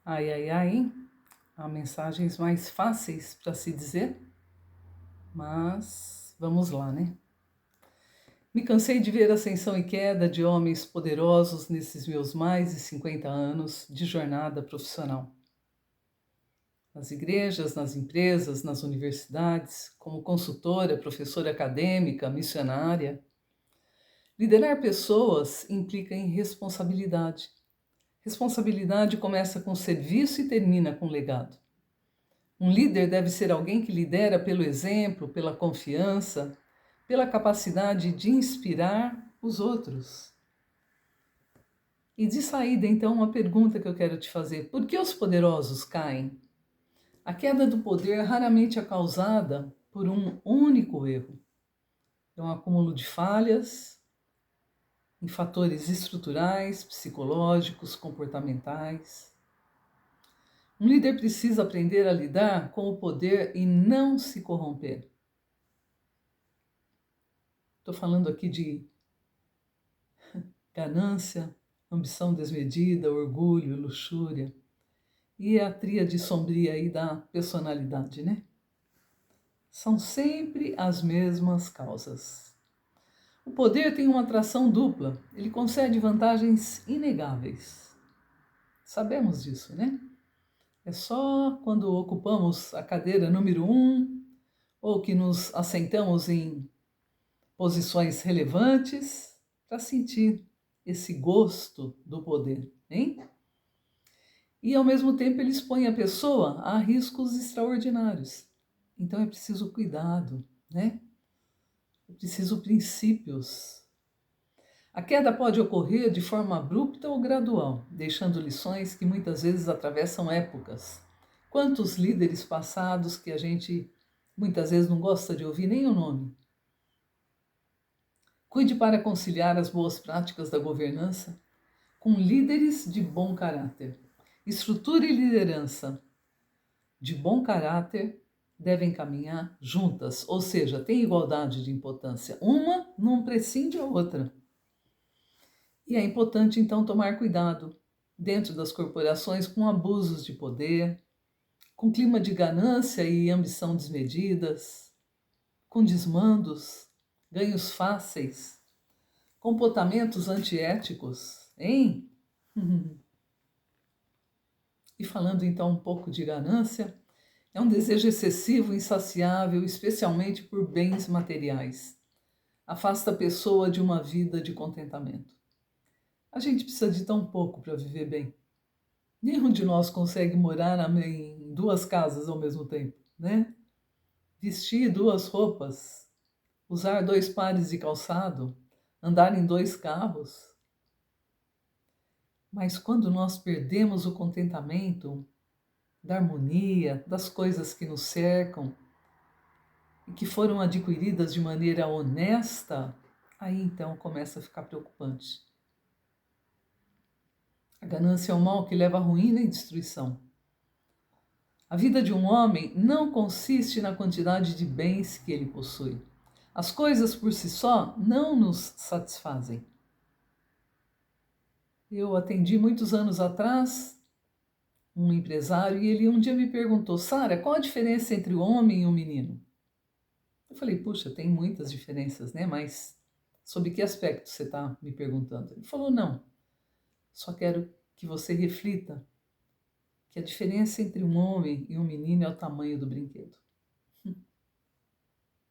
Ai, ai, ai, hein? Há mensagens mais fáceis para se dizer, mas vamos lá, né? Me cansei de ver a ascensão e queda de homens poderosos nesses meus mais de 50 anos de jornada profissional. Nas igrejas, nas empresas, nas universidades, como consultora, professora acadêmica, missionária. Liderar pessoas implica em responsabilidade. Responsabilidade começa com serviço e termina com legado. Um líder deve ser alguém que lidera pelo exemplo, pela confiança, pela capacidade de inspirar os outros. E de saída, então, uma pergunta que eu quero te fazer: por que os poderosos caem? A queda do poder raramente é causada por um único erro. É um acúmulo de falhas em fatores estruturais, psicológicos, comportamentais. Um líder precisa aprender a lidar com o poder e não se corromper. Estou falando aqui de ganância, ambição desmedida, orgulho, luxúria. E a tríade sombria aí da personalidade, né? São sempre as mesmas causas. O poder tem uma atração dupla, ele concede vantagens inegáveis. Sabemos disso, né? É só quando ocupamos a cadeira número 1 ou que nos assentamos em posições relevantes para sentir esse gosto do poder, hein? E ao mesmo tempo ele expõe a pessoa a riscos extraordinários. Então é preciso cuidado, né? É preciso princípios. A queda pode ocorrer de forma abrupta ou gradual, deixando lições que muitas vezes atravessam épocas. Quantos líderes passados que a gente muitas vezes não gosta de ouvir nem o nome. Cuide para conciliar as boas práticas da governança com líderes de bom caráter. Estrutura e liderança de bom caráter devem caminhar juntas, ou seja, tem igualdade de importância. Uma não prescinde a outra. E é importante, então, tomar cuidado dentro das corporações com abusos de poder, com clima de ganância e ambição desmedidas, com desmandos, ganhos fáceis, comportamentos antiéticos, hein? E falando então um pouco de ganância, é um desejo excessivo, insaciável, especialmente por bens materiais. Afasta a pessoa de uma vida de contentamento. A gente precisa de tão pouco para viver bem. Nenhum de nós consegue morar em duas casas ao mesmo tempo, né? Vestir duas roupas, usar dois pares de calçado, andar em dois carros. Mas quando nós perdemos o contentamento da harmonia, das coisas que nos cercam e que foram adquiridas de maneira honesta, aí então começa a ficar preocupante. A ganância é um mal que leva à ruína e destruição. A vida de um homem não consiste na quantidade de bens que ele possui. As coisas por si só não nos satisfazem. Eu atendi muitos anos atrás um empresário e ele um dia me perguntou: Sara, qual a diferença entre o homem e o menino? Eu falei: puxa, tem muitas diferenças, né? Mas sobre que aspecto você está me perguntando? Ele falou: não, só quero que você reflita que a diferença entre um homem e um menino é o tamanho do brinquedo.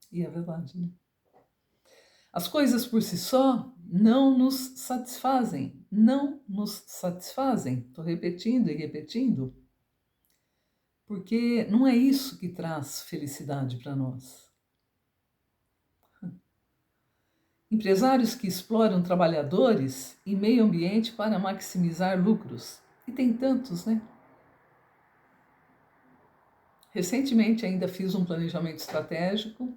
E é verdade, né? As coisas por si só não nos satisfazem, não nos satisfazem. Estou repetindo e repetindo, porque não é isso que traz felicidade para nós. Empresários que exploram trabalhadores e meio ambiente para maximizar lucros. E tem tantos, né? Recentemente ainda fiz um planejamento estratégico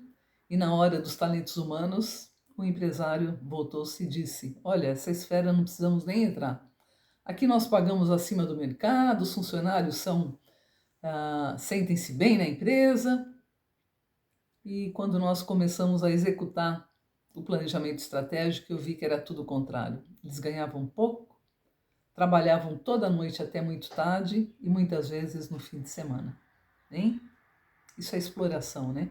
e na hora dos talentos humanos, o empresário voltou-se e disse: olha, essa esfera não precisamos nem entrar. Aqui nós pagamos acima do mercado, os funcionários sentem-se bem na empresa. E quando nós começamos a executar o planejamento estratégico, eu vi que era tudo o contrário. Eles ganhavam pouco, trabalhavam toda noite até muito tarde e muitas vezes no fim de semana. Hein? Isso é exploração, né?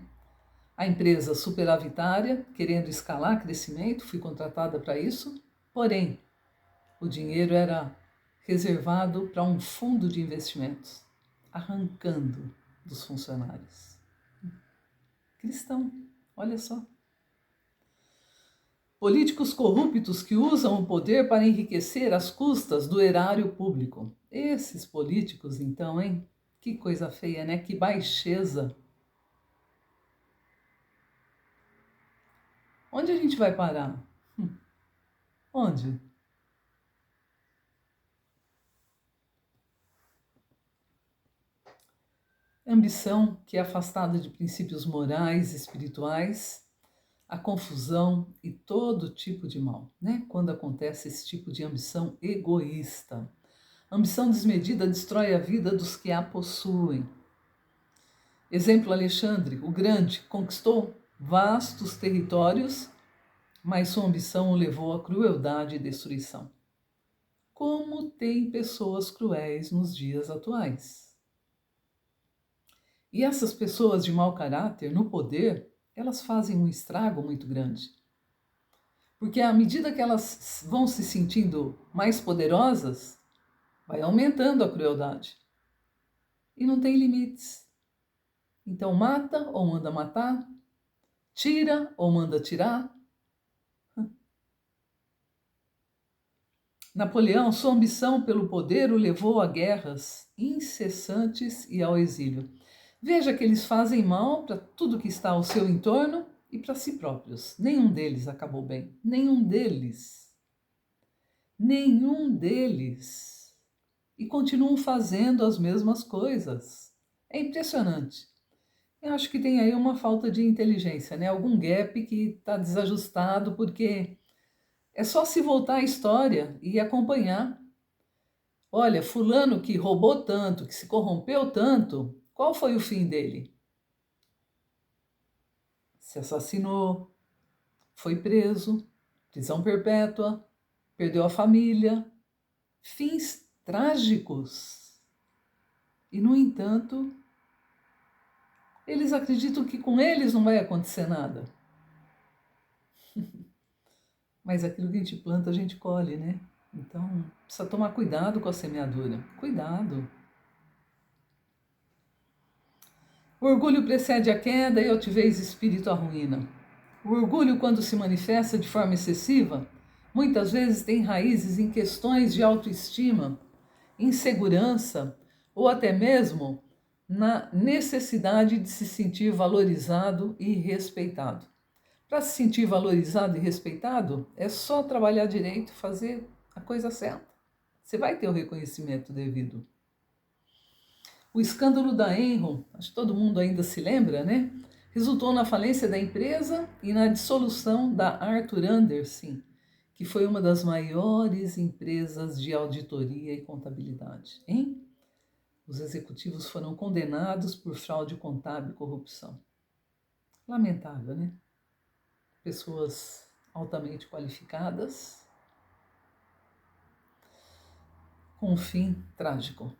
A empresa superavitária, querendo escalar crescimento, fui contratada para isso, porém, o dinheiro era reservado para um fundo de investimentos, arrancando dos funcionários. Cristão, olha só. Políticos corruptos que usam o poder para enriquecer às custas do erário público. Esses políticos, então, hein? Que coisa feia, né? Que baixeza. Onde a gente vai parar? Onde? Ambição que é afastada de princípios morais e espirituais, a confusão e todo tipo de mal, né? Quando acontece esse tipo de ambição egoísta. Ambição desmedida destrói a vida dos que a possuem. Exemplo, Alexandre, o Grande, conquistou vastos territórios, mas sua ambição o levou à crueldade e destruição. Como tem pessoas cruéis nos dias atuais. E essas pessoas de mau caráter, no poder, elas fazem um estrago muito grande. Porque à medida que elas vão se sentindo mais poderosas, vai aumentando a crueldade. E não tem limites. Então mata ou manda matar, tira ou manda tirar. Napoleão, sua ambição pelo poder o levou a guerras incessantes e ao exílio. Veja que eles fazem mal para tudo que está ao seu entorno e para si próprios. Nenhum deles acabou bem. Nenhum deles. Nenhum deles. E continuam fazendo as mesmas coisas. É impressionante. Eu acho que tem aí uma falta de inteligência, né? Algum gap que está desajustado, porque é só se voltar à história e acompanhar. Olha, fulano que roubou tanto, que se corrompeu tanto, qual foi o fim dele? Se assassinou, foi preso, prisão perpétua, perdeu a família, fins trágicos. E, no entanto, eles acreditam que com eles não vai acontecer nada. Mas aquilo que a gente planta, a gente colhe, né? Então, precisa tomar cuidado com a semeadura. Cuidado. O orgulho precede a queda e a altivez espírito a ruína. O orgulho, quando se manifesta de forma excessiva, muitas vezes tem raízes em questões de autoestima, insegurança ou até mesmo na necessidade de se sentir valorizado e respeitado. Para se sentir valorizado e respeitado, é só trabalhar direito, fazer a coisa certa. Você vai ter o reconhecimento devido. O escândalo da Enron, acho que todo mundo ainda se lembra, né? Resultou na falência da empresa e na dissolução da Arthur Andersen, que foi uma das maiores empresas de auditoria e contabilidade. Hein? Os executivos foram condenados por fraude contábil e corrupção. Lamentável, né? Pessoas altamente qualificadas, com um fim trágico.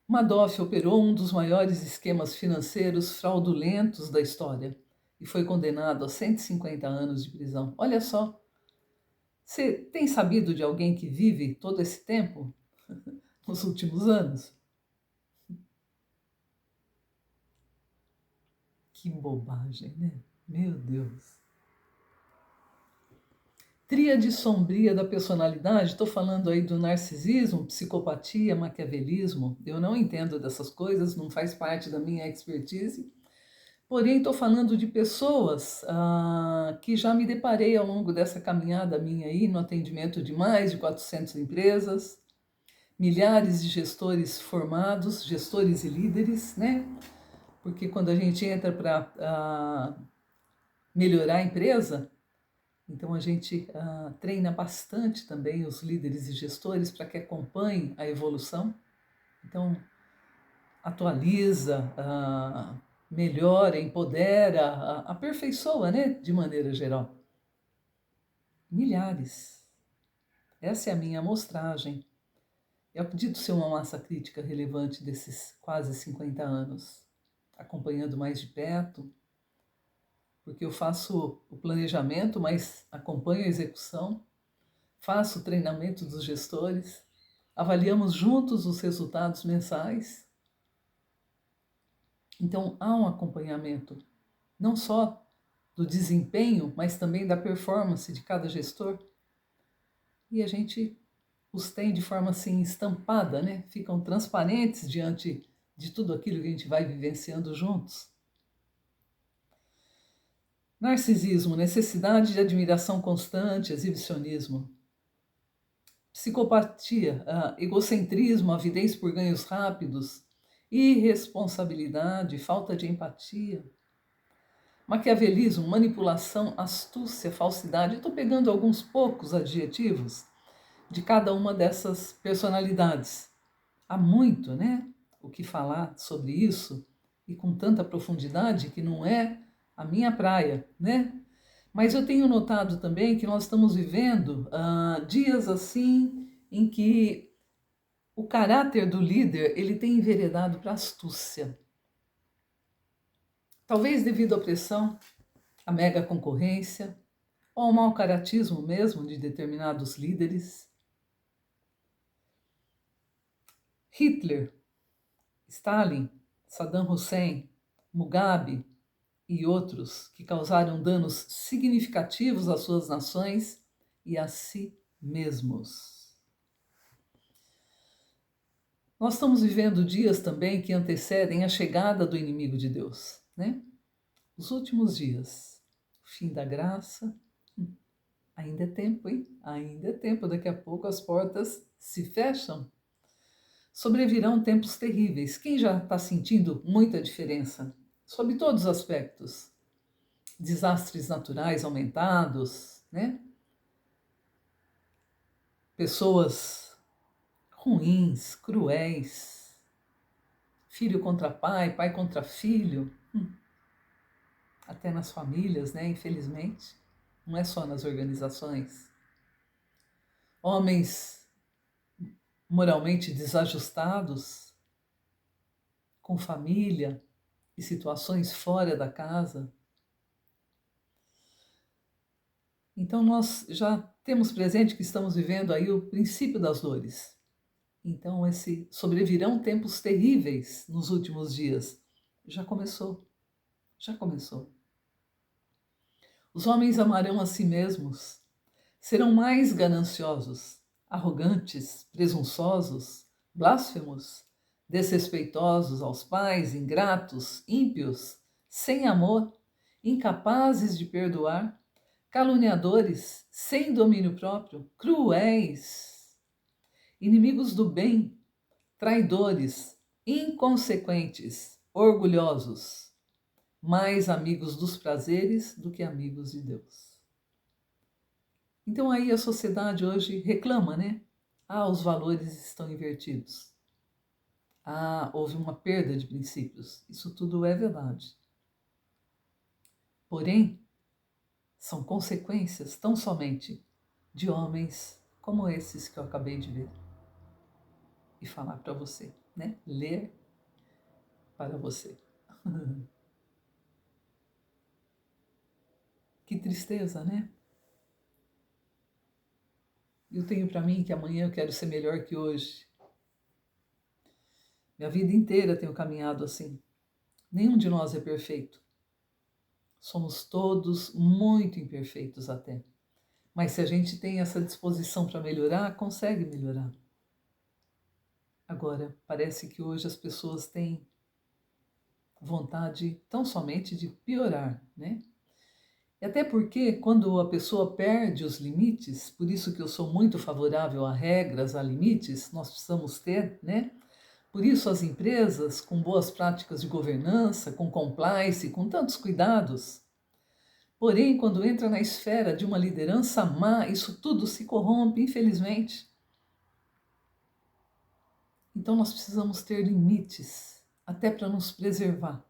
Madoff operou um dos maiores esquemas financeiros fraudulentos da história e foi condenado a 150 anos de prisão. Olha só, você tem sabido de alguém que vive todo esse tempo nos últimos anos? Que bobagem, né? Meu Deus. Tríade sombria da personalidade, estou falando aí do narcisismo, psicopatia, maquiavelismo. Eu não entendo dessas coisas, não faz parte da minha expertise. Porém, estou falando de pessoas que já me deparei ao longo dessa caminhada minha aí, no atendimento de mais de 400 empresas, milhares de gestores formados, gestores e líderes, né? Porque quando a gente entra para melhorar a empresa, então a gente treina bastante também os líderes e gestores para que acompanhem a evolução. Então, atualiza, melhora, empodera, aperfeiçoa, né, de maneira geral. Milhares. Essa é a minha amostragem. Eu acredito ser uma massa crítica relevante desses quase 50 anos, acompanhando mais de perto, porque eu faço o planejamento, mas acompanho a execução, faço o treinamento dos gestores, avaliamos juntos os resultados mensais. Então há um acompanhamento, não só do desempenho, mas também da performance de cada gestor. E a gente os tem de forma assim estampada, né? Ficam transparentes diante de tudo aquilo que a gente vai vivenciando juntos. Narcisismo, necessidade de admiração constante, exibicionismo. Psicopatia, egocentrismo, avidez por ganhos rápidos, irresponsabilidade, falta de empatia. Maquiavelismo, manipulação, astúcia, falsidade. Eu estou pegando alguns poucos adjetivos de cada uma dessas personalidades. Há muito, né, o que falar sobre isso e com tanta profundidade que não é a minha praia, né? Mas eu tenho notado também que nós estamos vivendo dias assim em que o caráter do líder ele tem enveredado para a astúcia. Talvez devido à pressão, à mega concorrência, ou ao mau caratismo mesmo de determinados líderes. Hitler, Stalin, Saddam Hussein, Mugabe e outros que causaram danos significativos às suas nações e a si mesmos. Nós estamos vivendo dias também que antecedem a chegada do inimigo de Deus, né? Os últimos dias, o fim da graça. Ainda é tempo, hein? Ainda é tempo, daqui a pouco as portas se fecham. Sobrevirão tempos terríveis. Quem já está sentindo muita diferença? Sob todos os aspectos. Desastres naturais aumentados, né? Pessoas ruins, cruéis. Filho contra pai, pai contra filho. Até nas famílias, né? Infelizmente. Não é só nas organizações. Homens moralmente desajustados, com família e situações fora da casa. Então nós já temos presente que estamos vivendo aí o princípio das dores. Então esse sobrevirão tempos terríveis nos últimos dias. Já começou. Já começou. Os homens amarão a si mesmos, serão mais gananciosos, arrogantes, presunçosos, blasfemos, desrespeitosos aos pais, ingratos, ímpios, sem amor, incapazes de perdoar, caluniadores, sem domínio próprio, cruéis, inimigos do bem, traidores, inconsequentes, orgulhosos, mais amigos dos prazeres do que amigos de Deus. Então aí a sociedade hoje reclama, né? Os valores estão invertidos. Houve uma perda de princípios. Isso tudo é verdade. Porém, são consequências tão somente de homens como esses que eu acabei de ver e falar para você, né? Ler para você. Que tristeza, né? Eu tenho para mim que amanhã eu quero ser melhor que hoje. Minha vida inteira tenho caminhado assim. Nenhum de nós é perfeito. Somos todos muito imperfeitos até. Mas se a gente tem essa disposição para melhorar, consegue melhorar. Agora, parece que hoje as pessoas têm vontade tão somente de piorar, né? E até porque quando a pessoa perde os limites, por isso que eu sou muito favorável a regras, a limites, nós precisamos ter, né? Por isso as empresas com boas práticas de governança, com compliance, com tantos cuidados. Porém, quando entra na esfera de uma liderança má, isso tudo se corrompe, infelizmente. Então nós precisamos ter limites, até para nos preservar.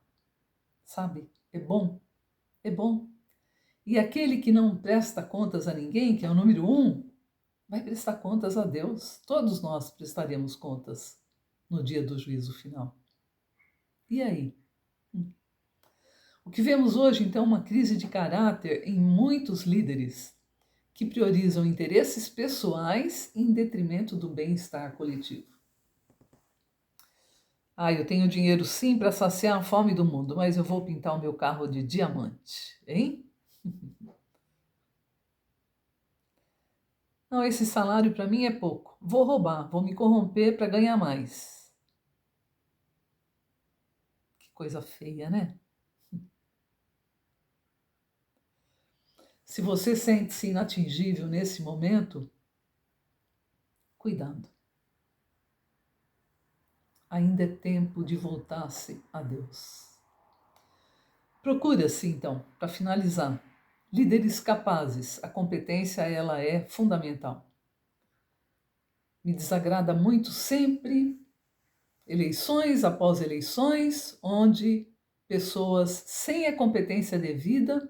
Sabe? É bom. É bom. E aquele que não presta contas a ninguém, que é o número 1, vai prestar contas a Deus. Todos nós prestaremos contas no dia do juízo final. E aí? O que vemos hoje, então, é uma crise de caráter em muitos líderes que priorizam interesses pessoais em detrimento do bem-estar coletivo. Eu tenho dinheiro sim para saciar a fome do mundo, mas eu vou pintar o meu carro de diamante, hein? Não, esse salário para mim é pouco. Vou roubar, vou me corromper para ganhar mais. Que coisa feia, né? Se você sente-se inatingível nesse momento, cuidado. Ainda é tempo de voltar-se a Deus. Procura-se, então, para finalizar, líderes capazes. A competência, ela é fundamental. Me desagrada muito sempre eleições após eleições, onde pessoas sem a competência devida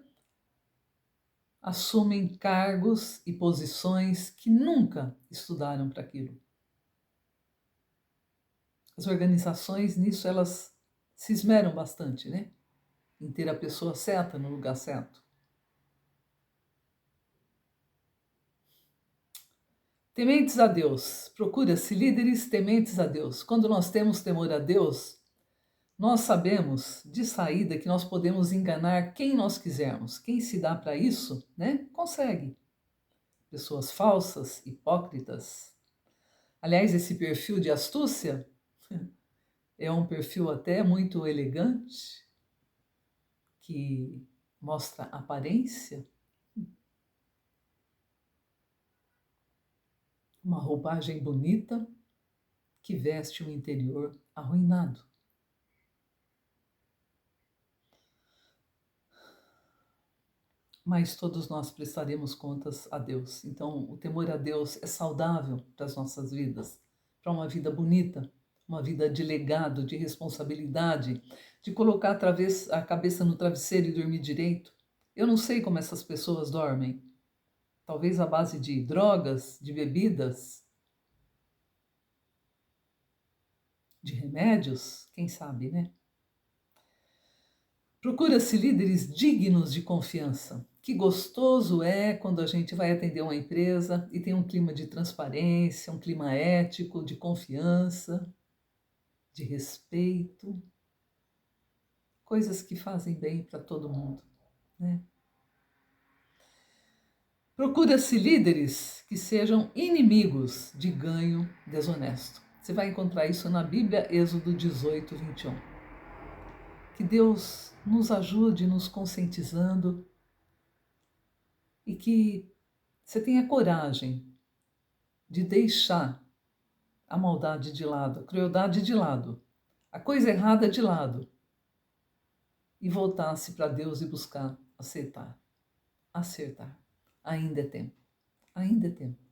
assumem cargos e posições que nunca estudaram para aquilo. As organizações, nisso, elas se esmeram bastante, né? Em ter a pessoa certa no lugar certo. Tementes a Deus. Procura-se líderes tementes a Deus. Quando nós temos temor a Deus, nós sabemos de saída que nós podemos enganar quem nós quisermos. Quem se dá para isso, né? Consegue. Pessoas falsas, hipócritas. Aliás, esse perfil de astúcia é um perfil até muito elegante, que mostra aparência, uma roupagem bonita que veste o interior arruinado. Mas todos nós prestaremos contas a Deus. Então, o temor a Deus é saudável para as nossas vidas, para uma vida bonita, uma vida de legado, de responsabilidade, de colocar a cabeça no travesseiro e dormir direito. Eu não sei como essas pessoas dormem. Talvez à base de drogas, de bebidas, de remédios, quem sabe, né? Procura-se líderes dignos de confiança. Que gostoso é quando a gente vai atender uma empresa e tem um clima de transparência, um clima ético, de confiança, de respeito, coisas que fazem bem para todo mundo, né? Procura-se líderes que sejam inimigos de ganho desonesto. Você vai encontrar isso na Bíblia, Êxodo 18, 21. Que Deus nos ajude nos conscientizando e que você tenha coragem de deixar a maldade de lado, a crueldade de lado, a coisa errada de lado e voltar-se para Deus e buscar acertar. Ainda é tempo, ainda é tempo.